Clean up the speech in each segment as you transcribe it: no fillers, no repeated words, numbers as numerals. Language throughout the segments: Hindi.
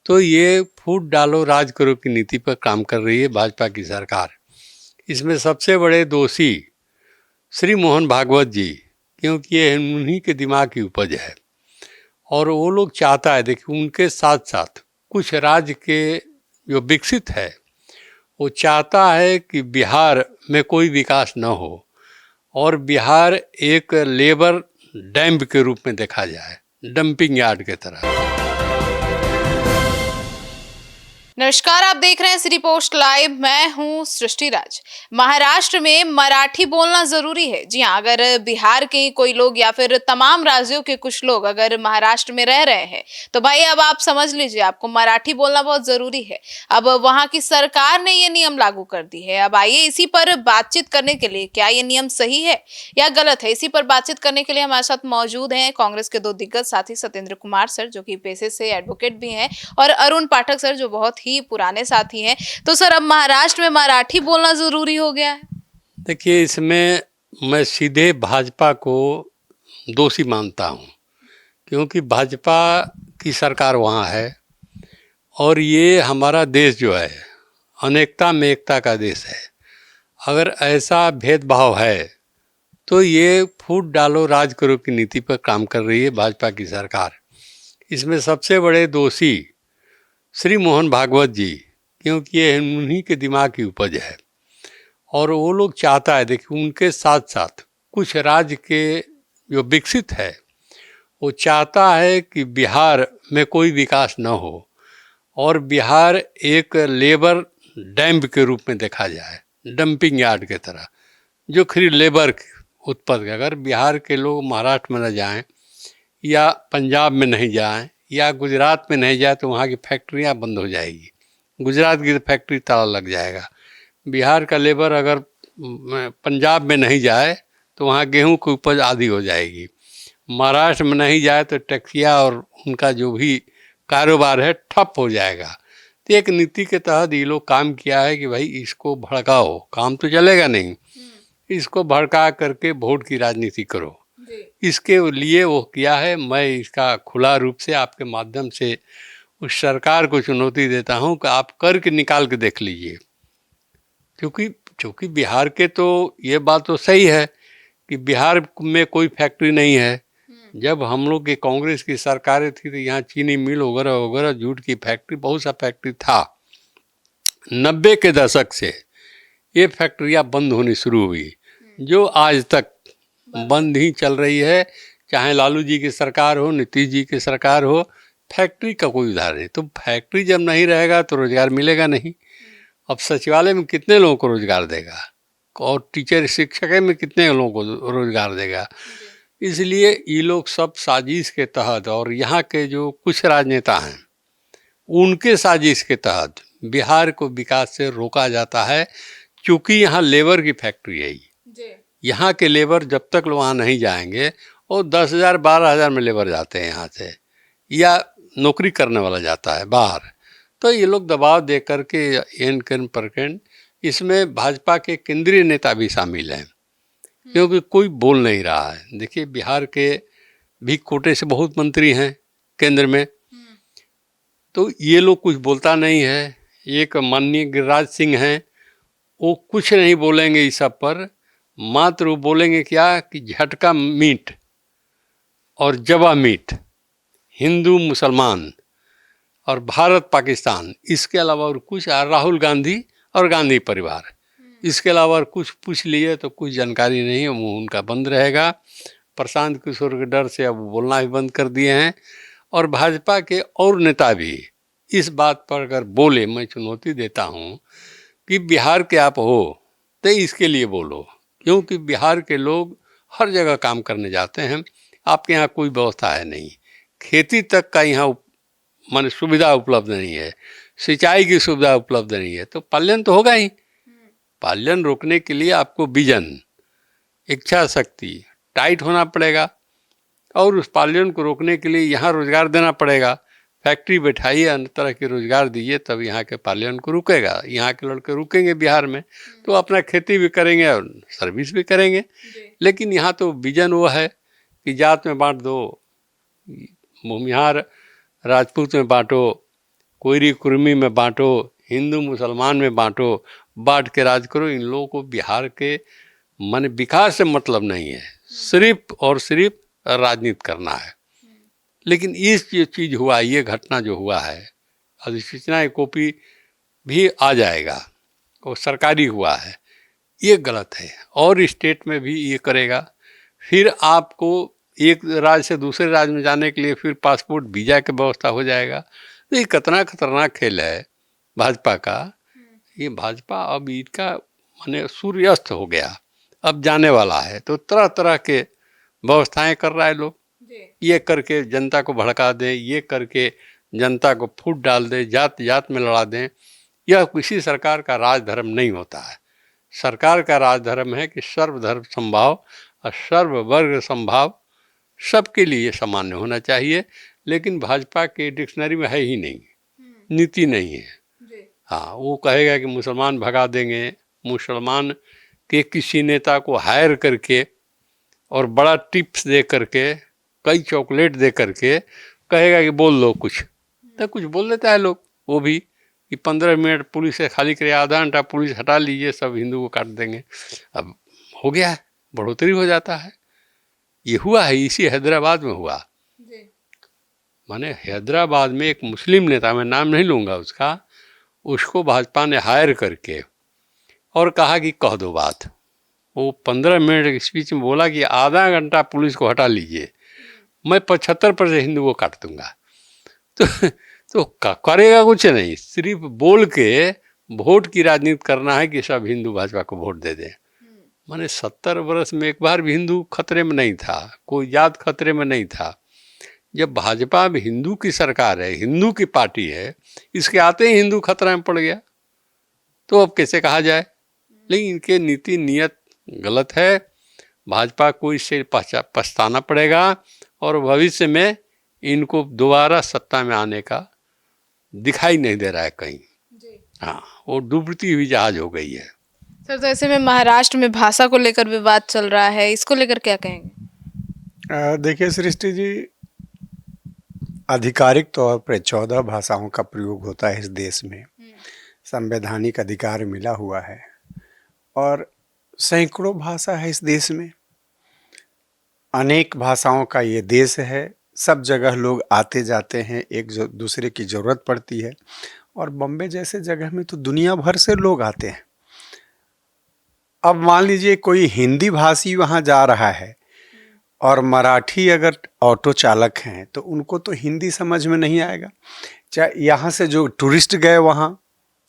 तो ये फूट डालो राज करो की नीति पर काम कर रही है भाजपा की सरकार। इसमें सबसे बड़े दोषी श्री मोहन भागवत जी, क्योंकि ये उन्हीं के दिमाग की उपज है। और वो लोग चाहता है, देखिए उनके साथ साथ कुछ राज्य के जो विकसित है वो चाहता है कि बिहार में कोई विकास न हो और बिहार एक लेबर डैम्प के रूप में देखा जाए, डंपिंग यार्ड के तरह। नमस्कार, आप देख रहे हैं सिटी पोस्ट लाइव। मैं हूं सृष्टि राज। महाराष्ट्र में मराठी बोलना जरूरी है। जी हाँ, अगर बिहार के कोई लोग या फिर तमाम राज्यों के कुछ लोग अगर महाराष्ट्र में रह रहे हैं तो भाई अब आप समझ लीजिए आपको मराठी बोलना बहुत जरूरी है। अब वहां की सरकार ने ये नियम लागू कर दी है। अब आइए इसी पर बातचीत करने के लिए, क्या ये नियम सही है या गलत है, इसी पर बातचीत करने के लिए हमारे साथ मौजूद हैं कांग्रेस के दो दिग्गज साथी सत्येंद्र कुमार सर, जो कि पेशे से एडवोकेट भी हैं, और अरुण पाठक सर, जो बहुत ही पुराने साथी हैं। तो सर, अब महाराष्ट्र में मराठी बोलना जरूरी हो गया है? देखिए, इसमें मैं सीधे भाजपा को दोषी मानता हूँ, क्योंकि भाजपा की सरकार वहाँ है और ये हमारा देश जो है अनेकता में एकता का देश है। अगर ऐसा भेदभाव है तो ये फूट डालो राज करो की नीति पर काम कर रही है भाजपा की सरकार। इसमें सबसे बड़े दोषी श्री मोहन भागवत जी, क्योंकि ये उन्हीं के दिमाग की उपज है। और वो लोग चाहता है, देखिए उनके साथ साथ कुछ राज्य के जो विकसित है वो चाहता है कि बिहार में कोई विकास न हो और बिहार एक लेबर डैम्प के रूप में देखा जाए, डंपिंग यार्ड के तरह, जो खरी लेबर उत्पन्न। अगर बिहार के लोग महाराष्ट्र में न जाएं या पंजाब में नहीं जाएं या गुजरात में नहीं जाए तो वहाँ की फैक्ट्रियाँ बंद हो जाएगी। गुजरात की फैक्ट्री ताला लग जाएगा। बिहार का लेबर अगर पंजाब में नहीं जाए तो वहाँ गेहूं की उपज आधी हो जाएगी। महाराष्ट्र में नहीं जाए तो टैक्सियाँ और उनका जो भी कारोबार है ठप हो जाएगा। तो एक नीति के तहत ये लोग काम किया है कि भाई इसको भड़काओ, काम तो चलेगा नहीं, इसको भड़का करके वोट की राजनीति करो। इसके लिए वो किया है। मैं इसका खुला रूप से आपके माध्यम से उस सरकार को चुनौती देता हूं कि आप करके निकाल के देख लीजिए। क्योंकि बिहार के तो ये बात तो सही है कि बिहार में कोई फैक्ट्री नहीं है। जब हम लोग की कांग्रेस की सरकारें थी तो यहाँ चीनी मिल वगैरह वगैरह, जूट की फैक्ट्री, बहुत सा फैक्ट्री था। 90 के दशक से ये फैक्ट्रियाँ बंद होनी शुरू हुई, जो आज तक बंद ही चल रही है। चाहे लालू जी की सरकार हो, नीतीश जी की सरकार हो, फैक्ट्री का कोई उधार नहीं। तो फैक्ट्री जब नहीं रहेगा तो रोजगार मिलेगा नहीं। अब सचिवालय में कितने लोगों को रोजगार देगा और टीचर शिक्षक में कितने लोगों को रोजगार देगा। इसलिए ये लोग सब साजिश के तहत, और यहाँ के जो कुछ राजनेता हैं उनके साजिश के तहत बिहार को विकास से रोका जाता है। चूँकि यहाँ लेबर की फैक्ट्री है, यहाँ के लेबर जब तक वहाँ नहीं जाएंगे, और 10,000 12,000 में लेबर जाते हैं यहाँ से, या नौकरी करने वाला जाता है बाहर। तो ये लोग दबाव दे करके एन केन परकेंड, इसमें भाजपा के केंद्रीय नेता भी शामिल हैं, क्योंकि कोई बोल नहीं रहा है। देखिए, बिहार के भी कोटे से बहुत मंत्री हैं केंद्र में, तो ये लोग कुछ बोलता नहीं है। एक माननीय गिरिराज सिंह हैं, वो कुछ नहीं बोलेंगे इस सब पर, मात्र वो बोलेंगे क्या कि झटका मीट और जबा मीट, हिंदू मुसलमान और भारत पाकिस्तान, इसके अलावा और कुछ, राहुल गांधी और गांधी परिवार, इसके अलावा कुछ पूछ लिए तो कुछ जानकारी नहीं है, मुँह उनका बंद रहेगा। प्रशांत किशोर के डर से अब बोलना भी बंद कर दिए हैं। और भाजपा के और नेता भी इस बात पर अगर बोले, मैं चुनौती देता हूँ कि बिहार के आप हो तो इसके लिए बोलो, क्योंकि बिहार के लोग हर जगह काम करने जाते हैं। आपके यहाँ कोई व्यवस्था है नहीं, खेती तक का यहाँ माने सुविधा उपलब्ध नहीं है, सिंचाई की सुविधा उपलब्ध नहीं है, तो पलायन तो होगा ही। पलायन रोकने के लिए आपको विजन, इच्छा शक्ति टाइट होना पड़ेगा, और उस पलायन को रोकने के लिए यहाँ रोजगार देना पड़ेगा। फैक्ट्री बैठाइए, अन्य तरह के रोजगार दीजिए, तब यहाँ के पलायन को रुकेगा। यहाँ के लड़के रुकेंगे बिहार में तो अपना खेती भी करेंगे और सर्विस भी करेंगे। लेकिन यहाँ तो विजन वो है कि जात में बांट दो, भूमिहार राजपूत में बांटो, कोयरी कुर्मी में बांटो, हिंदू मुसलमान में बांटो, बांट के राज करो। इन लोगों को बिहार के मन विकास से मतलब नहीं है, सिर्फ और सिर्फ राजनीति करना है। लेकिन इस ये चीज़ हुआ, ये घटना जो हुआ है, अधिसूचना की कॉपी भी आ जाएगा, वो सरकारी हुआ है, ये गलत है। और स्टेट में भी ये करेगा, फिर आपको एक राज्य से दूसरे राज्य में जाने के लिए फिर पासपोर्ट वीजा की व्यवस्था हो जाएगा। तो ये कितना खतरनाक खेल है भाजपा का। ये भाजपा अब इनका माने सूर्यास्त हो गया, अब जाने वाला है। तो तरह तरह के व्यवस्थाएं कर रहा है लोग, ये करके जनता को भड़का दें, ये करके जनता को फूट डाल दें, जात जात में लड़ा दें। यह किसी सरकार का राजधर्म नहीं होता है। सरकार का राजधर्म है कि सर्वधर्म समभाव और सर्ववर्ग समभाव, सबके लिए सामान्य होना चाहिए। लेकिन भाजपा के डिक्शनरी में है ही नहीं, नीति नहीं है। हाँ, वो कहेगा कि मुसलमान भगा देंगे, मुसलमान के किसी नेता को हायर करके और बड़ा टिप्स दे करके, कई चॉकलेट दे करके कहेगा कि बोल लो कुछ, तो कुछ बोल देता है लोग। वो भी कि 15 मिनट पुलिस से खाली करे, आधा घंटा पुलिस हटा लीजिए, सब हिंदू को काट देंगे। अब हो गया है, बढ़ोतरी हो जाता है। ये हुआ है, इसी हैदराबाद में हुआ। माने हैदराबाद में एक मुस्लिम नेता, मैं नाम नहीं लूँगा उसका, उसको भाजपा ने हायर करके और कहा कि कह दो बात। वो 15 मिनट की स्पीच में बोला कि आधा घंटा पुलिस को हटा लीजिए, मैं 75% हिंदू को काट दूंगा। तो करेगा कुछ नहीं, सिर्फ बोल के वोट की राजनीति करना है कि सब हिंदू भाजपा को वोट दे दें। माने 70 वर्ष में एक बार भी हिंदू खतरे में नहीं था, कोई जात खतरे में नहीं था। जब भाजपा अब हिंदू की सरकार है, हिंदू की पार्टी है, इसके आते ही हिंदू खतरा में पड़ गया, तो अब कैसे कहा जाए। लेकिन इनके नीति नियत गलत है। भाजपा को इससे पछताना पड़ेगा और भविष्य में इनको दोबारा सत्ता में आने का दिखाई नहीं दे रहा है कहीं। हाँ, वो डूबती हुई जहाज हो गई है। सर, तो ऐसे में महाराष्ट्र में भाषा को लेकर विवाद चल रहा है, इसको लेकर क्या कहेंगे? देखिए सृष्टि जी, आधिकारिक तौर पर 14 भाषाओं का प्रयोग होता है इस देश में, संवैधानिक अधिकार मिला हुआ है, और सैकड़ों भाषा है इस देश में। अनेक भाषाओं का ये देश है, सब जगह लोग आते जाते हैं, एक दूसरे की ज़रूरत पड़ती है। और बम्बे जैसे जगह में तो दुनिया भर से लोग आते हैं। अब मान लीजिए कोई हिंदी भाषी वहाँ जा रहा है और मराठी अगर ऑटो चालक हैं तो उनको तो हिंदी समझ में नहीं आएगा। चाहे यहाँ से जो टूरिस्ट गए वहाँ,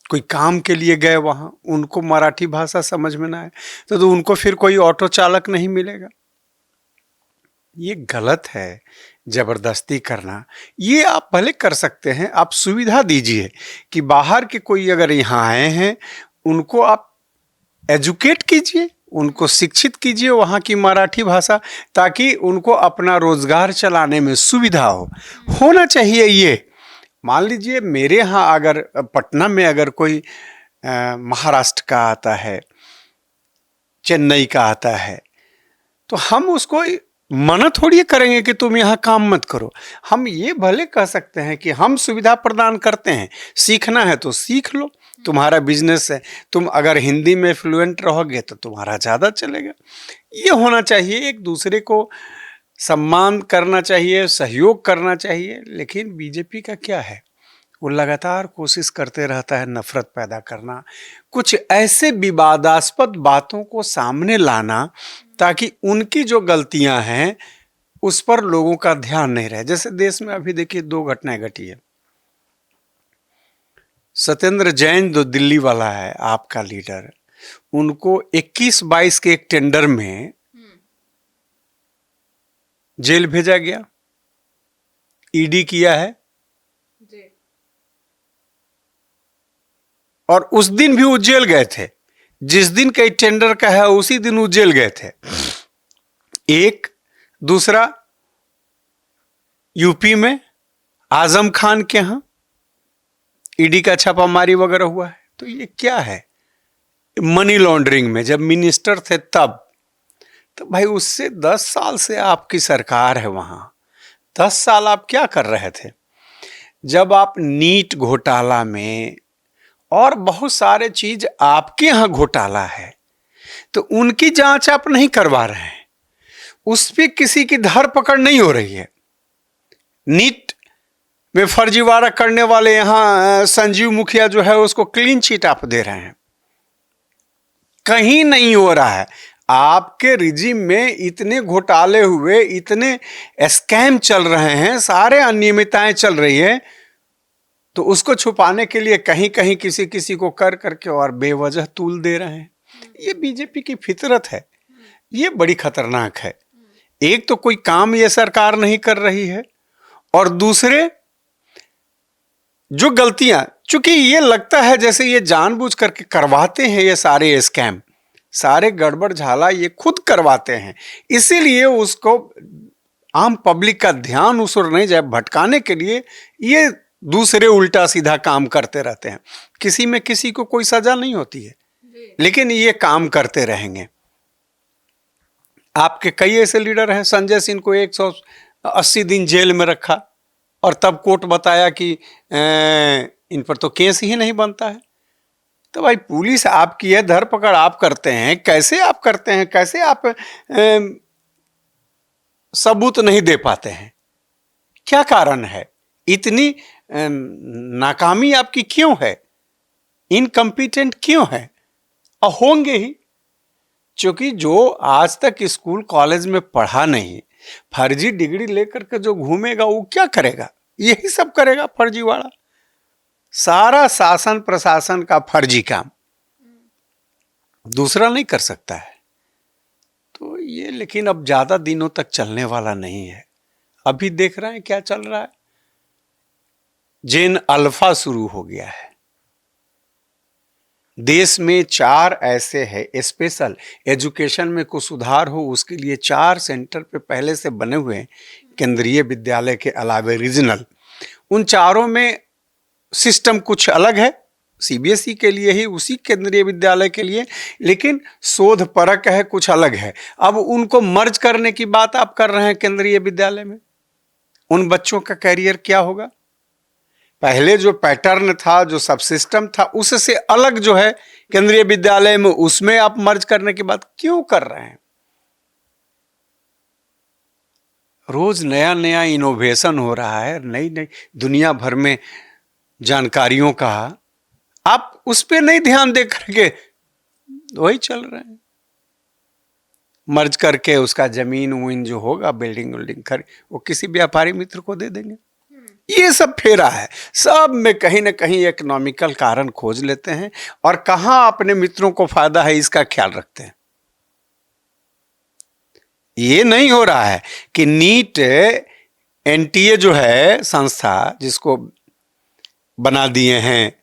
कोई काम के लिए गए वहाँ, उनको मराठी भाषा समझ में ना आए तो उनको फिर कोई ऑटो चालक नहीं मिलेगा। ये गलत है ज़बरदस्ती करना। ये आप भले कर सकते हैं, आप सुविधा दीजिए कि बाहर के कोई अगर यहाँ आए हैं उनको आप एजुकेट कीजिए, उनको शिक्षित कीजिए वहाँ की मराठी भाषा, ताकि उनको अपना रोजगार चलाने में सुविधा होना चाहिए। ये मान लीजिए मेरे यहाँ अगर पटना में अगर कोई महाराष्ट्र का आता है, चेन्नई का आता है, तो हम उसको मना थोड़ी करेंगे कि तुम यहाँ काम मत करो। हम ये भले कह सकते हैं कि हम सुविधा प्रदान करते हैं, सीखना है तो सीख लो, तुम्हारा बिजनेस है, तुम अगर हिंदी में फ्लुएंट रहोगे तो तुम्हारा ज़्यादा चलेगा। ये होना चाहिए, एक दूसरे को सम्मान करना चाहिए, सहयोग करना चाहिए। लेकिन बीजेपी का क्या है, वो लगातार कोशिश करते रहता है नफरत पैदा करना, कुछ ऐसे विवादास्पद बातों को सामने लाना ताकि उनकी जो गलतियां हैं उस पर लोगों का ध्यान नहीं रहे। जैसे देश में अभी देखिए 2 घटनाएं घटी है। सत्येंद्र जैन जो दिल्ली वाला है, आपका लीडर, उनको 21-22 के एक टेंडर में जेल भेजा गया, ईडी किया है, और उस दिन भी वो जेल गए थे। जिस दिन कई टेंडर का है उसी दिन वो जेल गए थे। एक दूसरा, यूपी में आजम खान के यहां ईडी का छापामारी वगैरह हुआ है। तो ये क्या है, मनी लॉन्ड्रिंग में जब मिनिस्टर थे तब, तो भाई उससे 10 साल से आपकी सरकार है वहां, 10 साल आप क्या कर रहे थे? जब आप नीट घोटाला में और बहुत सारे चीज आपके यहां घोटाला है तो उनकी जांच आप नहीं करवा रहे हैं, उस पर किसी की धरपकड़ नहीं हो रही है। नीट में फर्जीवाड़ा करने वाले यहां संजीव मुखिया जो है उसको क्लीन चिट आप दे रहे हैं, कहीं नहीं हो रहा है। आपके रिजिम में इतने घोटाले हुए, इतने स्कैम चल रहे हैं, सारे अनियमितताएं चल रही है, तो उसको छुपाने के लिए कहीं कहीं किसी किसी को कर करके और बेवजह तूल दे रहे हैं। ये बीजेपी की फितरत है, ये बड़ी खतरनाक है। एक तो कोई काम ये सरकार नहीं कर रही है, और दूसरे जो गलतियां, चूंकि ये लगता है जैसे ये जानबूझ करके करवाते हैं, ये सारे स्कैम, सारे गड़बड़ झाला ये खुद करवाते हैं, इसीलिए उसको आम पब्लिक का ध्यान उस ओर नहीं जाए भटकाने के लिए ये दूसरे उल्टा सीधा काम करते रहते हैं। किसी में किसी को कोई सजा नहीं होती है, लेकिन ये काम करते रहेंगे। आपके कई ऐसे लीडर हैं, संजय सिंह को 180 दिन जेल में रखा और तब कोर्ट बताया कि इन पर तो केस ही नहीं बनता है। तो भाई पुलिस आपकी है, धरपकड़ आप करते हैं, कैसे आप करते हैं, कैसे आप सबूत नहीं दे पाते हैं? क्या कारण है? इतनी नाकामी आपकी क्यों है? इनकम्पिटेंट क्यों है? और होंगे ही, क्योंकि जो आज तक स्कूल कॉलेज में पढ़ा नहीं, फर्जी डिग्री लेकर के जो घूमेगा वो क्या करेगा? यही सब करेगा, फर्जीवाड़ा, सारा शासन प्रशासन का फर्जी काम, दूसरा नहीं कर सकता है। तो ये लेकिन अब ज्यादा दिनों तक चलने वाला नहीं है। अभी देख रहे हैं क्या चल रहा है, जेन अल्फा शुरू हो गया है। देश में 4 ऐसे हैं, स्पेशल एजुकेशन में कुछ सुधार हो उसके लिए 4 सेंटर पे पहले से बने हुए हैं, केंद्रीय विद्यालय के अलावे रीजनल। उन चारों में सिस्टम कुछ अलग है, सीबीएसई के लिए ही, उसी केंद्रीय विद्यालय के लिए, लेकिन शोध परक है, कुछ अलग है। अब उनको मर्ज करने की बात आप कर रहे हैं केंद्रीय विद्यालय में, उन बच्चों का कैरियर क्या होगा? पहले जो पैटर्न था, जो सब सिस्टम था, उससे अलग जो है केंद्रीय विद्यालय में, उसमें आप मर्ज करने की बात क्यों कर रहे हैं? रोज नया नया इनोवेशन हो रहा है, नई नई दुनिया भर में जानकारियों का, आप उस पर नहीं ध्यान दे करके वही चल रहे हैं। मर्ज करके उसका जमीन वमीन जो होगा, बिल्डिंग विल्डिंग खरीद, वो किसी व्यापारी मित्र को दे देंगे। ये सब फेरा है, सब में कहीं ना कहीं इकोनॉमिकल कारण खोज लेते हैं, और कहां अपने मित्रों को फायदा है इसका ख्याल रखते हैं। ये नहीं हो रहा है कि नीट एनटीए जो है संस्था, जिसको बना दिए हैं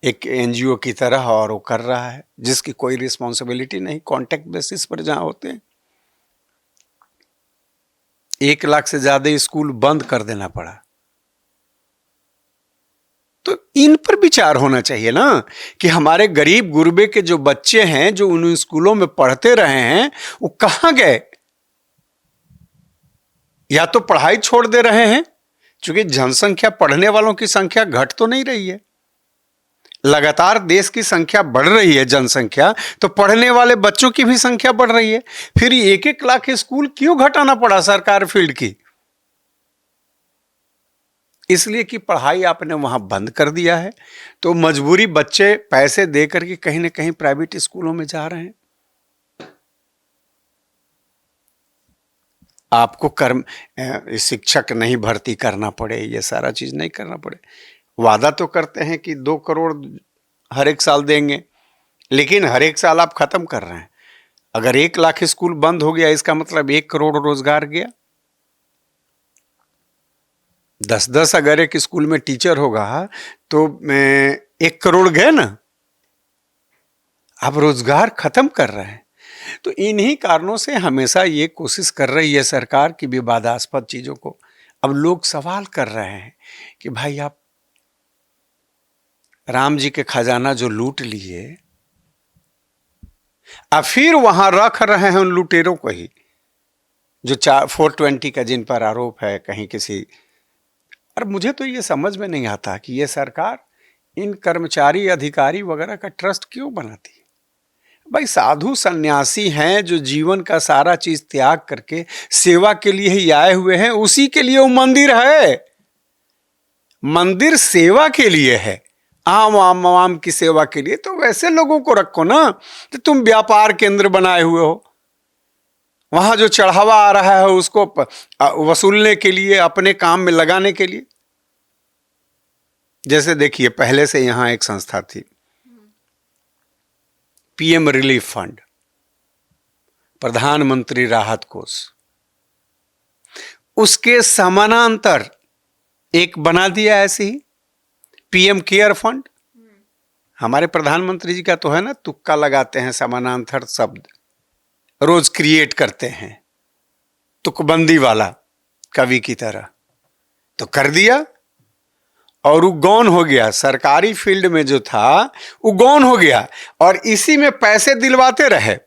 एक एनजीओ की तरह, और वो कर रहा है जिसकी कोई रिस्पॉन्सिबिलिटी नहीं, कॉन्ट्रैक्ट बेसिस पर जहां होते हैं। 1 लाख से ज्यादा स्कूल बंद कर देना पड़ा। तो इन पर विचार होना चाहिए ना, कि हमारे गरीब गुरबे के जो बच्चे हैं, जो उन स्कूलों में पढ़ते रहे हैं, वो कहां गए? या तो पढ़ाई छोड़ दे रहे हैं, क्योंकि जनसंख्या, पढ़ने वालों की संख्या घट तो नहीं रही है, लगातार देश की संख्या बढ़ रही है जनसंख्या, तो पढ़ने वाले बच्चों की भी संख्या बढ़ रही है। फिर 1-1 लाख स्कूल क्यों घटाना पड़ा सरकार फील्ड की? इसलिए कि पढ़ाई आपने वहां बंद कर दिया है, तो मजबूरी बच्चे पैसे दे करके कहीं ना कहीं प्राइवेट स्कूलों में जा रहे हैं। आपको शिक्षक नहीं भर्ती करना पड़े, ये सारा चीज नहीं करना पड़े। वादा तो करते हैं कि 2 करोड़ हर एक साल देंगे, लेकिन हर एक साल आप खत्म कर रहे हैं। अगर 1 लाख स्कूल बंद हो गया, इसका मतलब 1 करोड़ रोजगार गया। 10-10 अगर एक स्कूल में टीचर होगा तो 1 करोड़ गए ना, आप रोजगार खत्म कर रहे हैं। तो इन्हीं कारणों से हमेशा ये कोशिश कर रही है सरकार की विवादास्पद चीजों को। अब लोग सवाल कर रहे हैं कि भाई आप राम जी के खजाना जो लूट लिए, अब फिर वहां रख रहे हैं उन लुटेरों को ही, जो 420 का जिन पर आरोप है, कहीं किसी और मुझे तो ये समझ में नहीं आता कि ये सरकार इन कर्मचारी अधिकारी वगैरह का ट्रस्ट क्यों बनाती है। भाई साधु सन्यासी हैं जो जीवन का सारा चीज त्याग करके सेवा के लिए ही आए हुए हैं, उसी के लिए वो मंदिर है। मंदिर सेवा के लिए है, आम की सेवा के लिए। तो वैसे लोगों को रखो ना। तो तुम व्यापार केंद्र बनाए हुए हो, वहां जो चढ़ावा आ रहा है उसको वसूलने के लिए, अपने काम में लगाने के लिए। जैसे देखिए, पहले से यहां एक संस्था थी, पीएम रिलीफ फंड, प्रधानमंत्री राहत कोष। उसके समानांतर एक बना दिया ऐसे ही पीएम केयर फंड। हमारे प्रधानमंत्री जी का तो है ना, तुक्का लगाते हैं, समानांतर शब्द रोज क्रिएट करते हैं, तुकबंदी वाला कवि की तरह। तो कर दिया और वो गौन हो गया। सरकारी फील्ड में जो था वो गौन हो गया और इसी में पैसे दिलवाते रहे।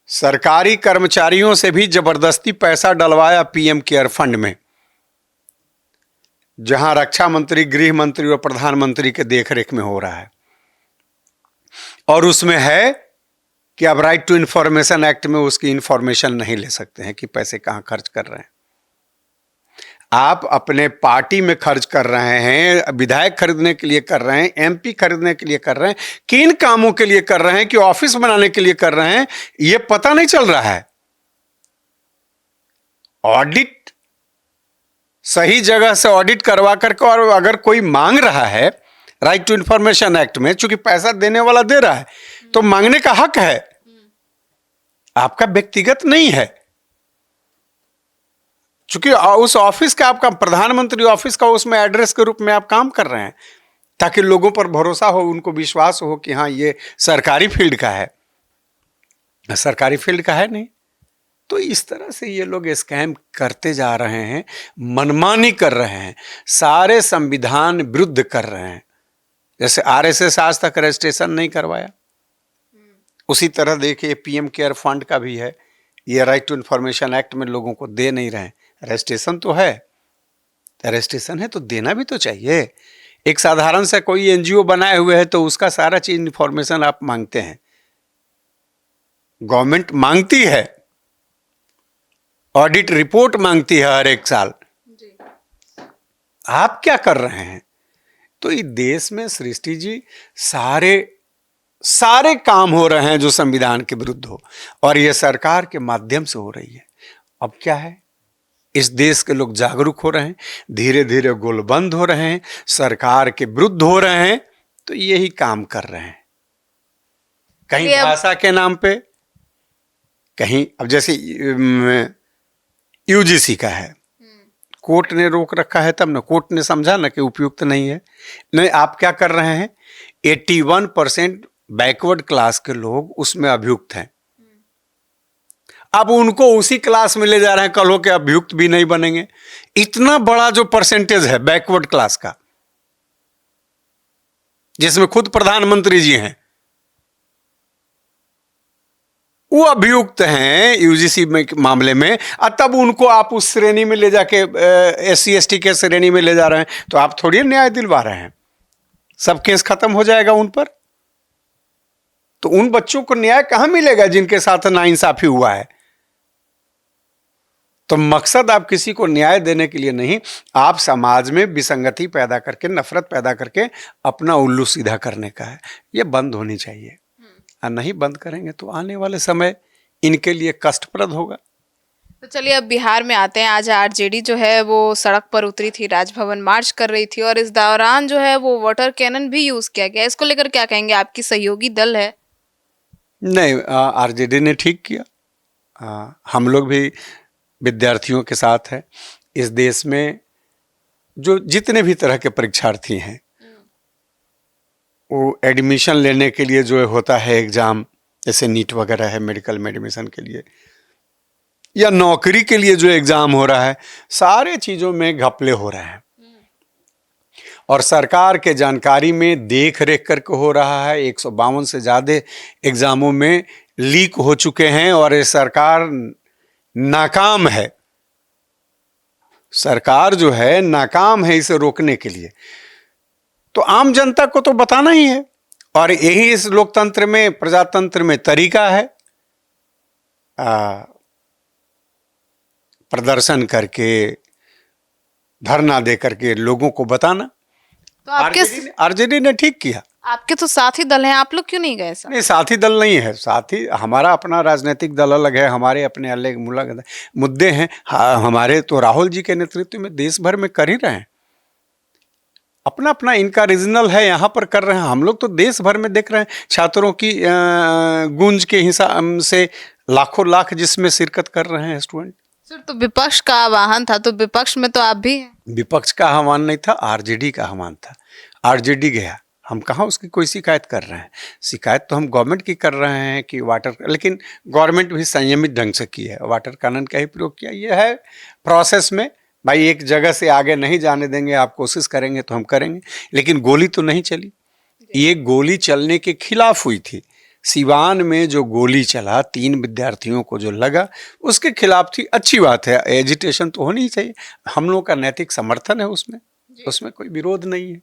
सरकारी कर्मचारियों से भी जबरदस्ती पैसा डलवाया पीएम केयर फंड में, जहां रक्षा मंत्री, गृह मंत्री और प्रधानमंत्री के देखरेख में हो रहा है। और उसमें है कि अब राइट टू इंफॉर्मेशन एक्ट में उसकी इंफॉर्मेशन नहीं ले सकते हैं कि पैसे कहां खर्च कर रहे हैं। आप अपने पार्टी में खर्च कर रहे हैं, विधायक खरीदने के लिए कर रहे हैं, एमपी खरीदने के लिए कर रहे हैं, किन कामों के लिए कर रहे हैं, कि ऑफिस बनाने के लिए कर रहे हैं, यह पता नहीं चल रहा है। ऑडिट सही जगह से ऑडिट करवा करके, और अगर कोई मांग रहा है राइट टू इंफॉर्मेशन एक्ट में, चूंकि पैसा देने वाला दे रहा है तो मांगने का हक है, आपका व्यक्तिगत नहीं है। चूंकि उस ऑफिस का, आपका प्रधानमंत्री ऑफिस का, उसमें एड्रेस के रूप में आप काम कर रहे हैं, ताकि लोगों पर भरोसा हो, उनको विश्वास हो कि हाँ ये सरकारी फील्ड का है। सरकारी फील्ड का है नहीं। तो इस तरह से ये लोग स्कैम करते जा रहे हैं, मनमानी कर रहे हैं, सारे संविधान विरुद्ध कर रहे हैं। जैसे आरएसएस आज तक रजिस्ट्रेशन नहीं करवाया, उसी तरह देखिए पीएम केयर फंड का भी है, ये राइट टू इंफॉर्मेशन एक्ट में लोगों को दे नहीं रहे हैं। रजिस्ट्रेशन तो है, रजिस्ट्रेशन है तो देना भी तो चाहिए। एक साधारण सा कोई एनजीओ बनाए हुए है तो उसका सारा चीज इंफॉर्मेशन आप मांगते हैं, गवर्नमेंट मांगती है, ऑडिट रिपोर्ट मांगती है हर एक साल। आप क्या कर रहे हैं? तो इस देश में सृष्टि जी सारे काम हो रहे हैं जो संविधान के विरुद्ध हो, और यह सरकार के माध्यम से हो रही है। अब क्या है, इस देश के लोग जागरूक हो रहे हैं, धीरे धीरे गोलबंद हो रहे हैं, सरकार के विरुद्ध हो रहे हैं, तो यही काम कर रहे हैं। कहीं भाषा के नाम पे, कहीं, अब जैसे यूजीसी का है, कोर्ट ने रोक रखा है, तब ना कोर्ट ने समझा ना कि उपयुक्त नहीं है। नहीं, आप क्या कर रहे हैं, 81% बैकवर्ड क्लास के लोग उसमें अभियुक्त हैं। अब उनको उसी क्लास में ले जा रहे हैं, कल हो के अभियुक्त भी नहीं बनेंगे। इतना बड़ा जो परसेंटेज है बैकवर्ड क्लास का, जिसमें खुद प्रधानमंत्री जी हैं, वो अभियुक्त हैं यूजीसी में मामले में, और तब उनको आप उस श्रेणी में ले जाके एससी एसटी के श्रेणी में ले जा रहे हैं, तो आप थोड़ी न्याय दिलवा रहे हैं। सब केस खत्म हो जाएगा उन पर। तो उन बच्चों को न्याय कहां मिलेगा जिनके साथ नाइंसाफी हुआ है? तो मकसद आप किसी को न्याय देने के लिए नहीं, आप समाज में विसंगति पैदा करके, नफरत पैदा करके अपना उल्लू सीधा करने का है। ये बंद होनी चाहिए, और नहीं बंद करेंगे तो आने वाले समय इनके लिए कष्टप्रद होगा। तो चलिए अब बिहार में आते हैं। आज आरजेडी जो है वो सड़क पर उतरी थी, राजभवन मार्च कर रही थी, और इस दौरान जो है वो वाटर कैनन भी यूज किया गया। इसको लेकर क्या कहेंगे? आपकी सहयोगी दल है। नहीं, आरजेडी ने ठीक किया। हम लोग भी विद्यार्थियों के साथ हैं। इस देश में जो जितने भी तरह के परीक्षार्थी हैं, वो एडमिशन लेने के लिए जो होता है एग्ज़ाम, जैसे नीट वगैरह है मेडिकल में एडमिशन के लिए, या नौकरी के लिए जो एग्ज़ाम हो रहा है, सारे चीज़ों में घपले हो रहे हैं। और सरकार के जानकारी में देख रेख करके हो रहा है। 152 से ज़्यादा एग्ज़ामों में लीक हो चुके हैं, और ये सरकार नाकाम है। सरकार जो है नाकाम है इसे रोकने के लिए, तो आम जनता को तो बताना ही है। और यही इस लोकतंत्र में, प्रजातंत्र में तरीका है, प्रदर्शन करके, धरना दे करके लोगों को बताना। तो आपके आरजेडी ने ठीक किया। आपके तो साथी दल हैं, आप लोग क्यों नहीं गए सर? नहीं, साथी दल नहीं है, साथी हमारा अपना राजनीतिक दल अलग है, हमारे अपने अलग मुद्दे हैं। हमारे तो राहुल जी के नेतृत्व में देश भर में कर ही रहे हैं, अपना अपना इनका रीजनल है, यहाँ पर कर रहे हैं। हम लोग तो देश भर में देख रहे हैं, छात्रों की गूंज के हिसाब से लाखों लाख जिसमें शिरकत कर रहे हैं स्टूडेंट। सर तो विपक्ष का आह्वान था, तो विपक्ष में तो आप भी हैं। विपक्ष का आह्वान नहीं था, आरजेडी का आह्वान था। आरजेडी गया, हम कहाँ उसकी कोई शिकायत कर रहे हैं। शिकायत तो हम गवर्नमेंट की कर रहे हैं कि वाटर, लेकिन गवर्नमेंट भी संयमित ढंग से की है, वाटर कैनन का ही प्रयोग किया। ये है प्रोसेस में, भाई एक जगह से आगे नहीं जाने देंगे, आप कोशिश करेंगे तो हम करेंगे, लेकिन गोली तो नहीं चली। ये गोली चलने के खिलाफ हुई थी। सिवान में जो गोली चला, 3 विद्यार्थियों को जो लगा, उसके खिलाफ थी। अच्छी बात है, एजिटेशन तो होनी चाहिए, हम लोग का नैतिक समर्थन है उसमें कोई विरोध नहीं है।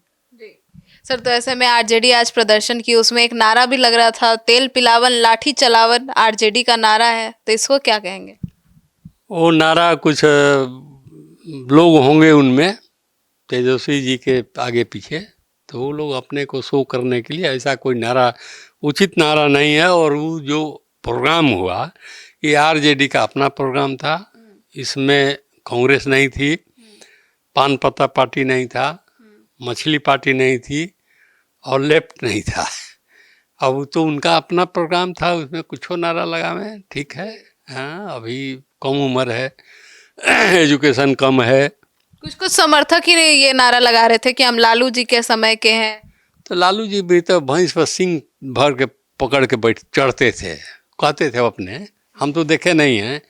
सर तो ऐसे में आरजेडी आज प्रदर्शन की, उसमें एक नारा भी लग रहा था, तेल पिलावन लाठी चलावन, आरजेडी का नारा है, तो इसको क्या कहेंगे? वो नारा कुछ लोग होंगे उनमें तेजस्वी जी के आगे पीछे, तो वो लोग अपने को शो करने के लिए, ऐसा कोई नारा उचित नारा नहीं है। और वो जो प्रोग्राम हुआ, ये आरजेडी का अपना प्रोग्राम था, इसमें कांग्रेस नहीं थी, पान पत्ता पार्टी नहीं था, मछली पार्टी नहीं थी, और लेफ्ट नहीं था। अब वो तो उनका अपना प्रोग्राम था, उसमें कुछ नारा लगावे, ठीक है। हाँ, अभी कम उम्र है, एजुकेशन कम है। कुछ समर्थक ही ये नारा लगा रहे थे कि हम लालू जी के समय के हैं। तो लालू जी भी तो भैंस पर सिंग भर के पकड़ के चढ़ते थे, कहते थे अपने, हम तो देखे नहीं हैं,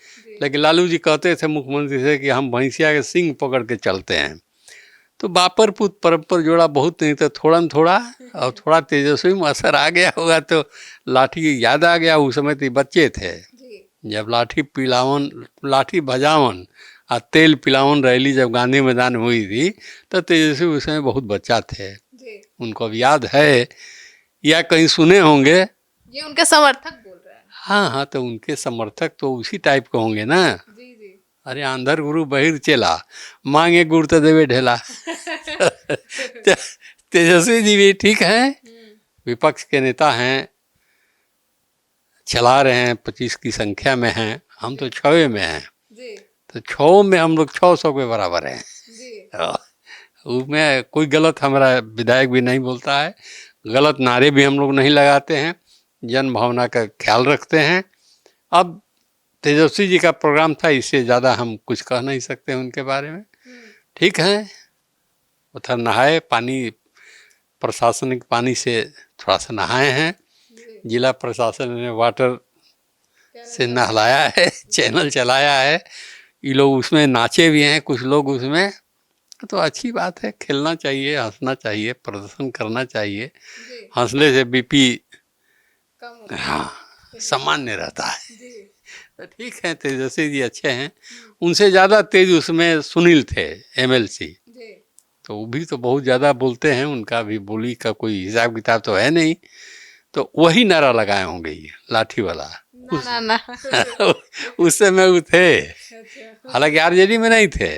लेकिन लालू जी कहते थे मुख्यमंत्री से कि हम भैंसिया के सिंग पकड़ के चलते हैं। तो बापर पुत परपर जोड़ा बहुत नहीं, तो थोड़ा न थोड़ा, और थोड़ा तेजस्वी में असर आ गया होगा, तो लाठी याद आ गया। उस समय तो बच्चे थे, जब लाठी भजावन और तेल पिलावन रैली जब गांधी मैदान हुई थी, तो तेजस्वी उस समय बहुत बच्चा थे। उनको अब याद है या कहीं सुने होंगे। ये उनके समर्थक बोल रहे हैं। हाँ, तो उनके समर्थक तो उसी टाइप के होंगे ना। अरे आंधर गुरु बहिर चेला, मांगे गुड़ तो देवे ढेला। तेजस्वी जी भी ठीक है, विपक्ष के नेता हैं, चला रहे हैं, 25 की संख्या में हैं, हम तो 6 में हैं, तो 6 में हम लोग 600 के बराबर हैं। उसमें कोई गलत हमारा विधायक भी नहीं बोलता है, गलत नारे भी हम लोग नहीं लगाते हैं, जन भावना का ख्याल रखते हैं। अब तेजस्वी जी का प्रोग्राम था, इससे ज़्यादा हम कुछ कह नहीं सकते उनके बारे में। ठीक है, उधर नहाए, पानी प्रशासनिक पानी से थोड़ा सा नहाए हैं, जिला प्रशासन ने वाटर से नहलाया है, चैनल चलाया है, ये लोग उसमें नाचे भी हैं, कुछ लोग उसमें, तो अच्छी बात है। खेलना चाहिए, हंसना चाहिए, प्रदर्शन करना चाहिए, हंसने से बीपी हाँ सामान्य रहता है। तो ठीक है, तेजस्वी जी अच्छे हैं, उनसे ज़्यादा तेज उसमें सुनील थे एमएलसी, तो वो भी तो बहुत ज़्यादा बोलते हैं, उनका भी बोली का कोई हिसाब किताब तो है नहीं, तो वही नारा लगाए होंगे ये लाठी वाला। उस समय वो थे, हालांकि आरजेडी में नहीं थे,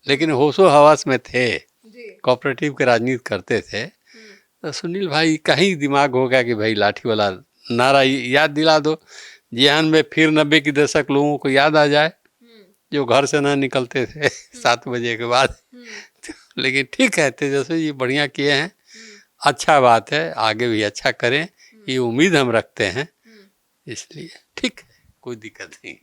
लेकिन होशो हवास में थे, कोऑपरेटिव के राजनीति करते थे। तो सुनील भाई का ही दिमाग होगा कि भाई लाठी वाला नारा याद दिला दो, जिहान में फिर 90 की दशक लोगों को याद आ जाए, जो घर से ना निकलते थे 7 बजे के बाद। लेकिन ठीक है, तेजस्वी जी बढ़िया किए हैं, अच्छा बात है, आगे भी अच्छा करें, ये उम्मीद हम रखते हैं, इसलिए ठीक है, कोई दिक्कत नहीं।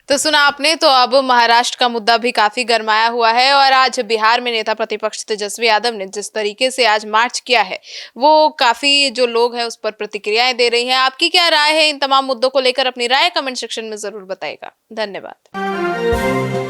तो सुना आपने, तो अब महाराष्ट्र का मुद्दा भी काफी गरमाया हुआ है, और आज बिहार में नेता प्रतिपक्ष तेजस्वी यादव ने जिस तरीके से आज मार्च किया है, वो काफी जो लोग हैं उस पर प्रतिक्रियाएं दे रही हैं। आपकी क्या राय है इन तमाम मुद्दों को लेकर? अपनी राय कमेंट सेक्शन में जरूर बताइएगा। धन्यवाद।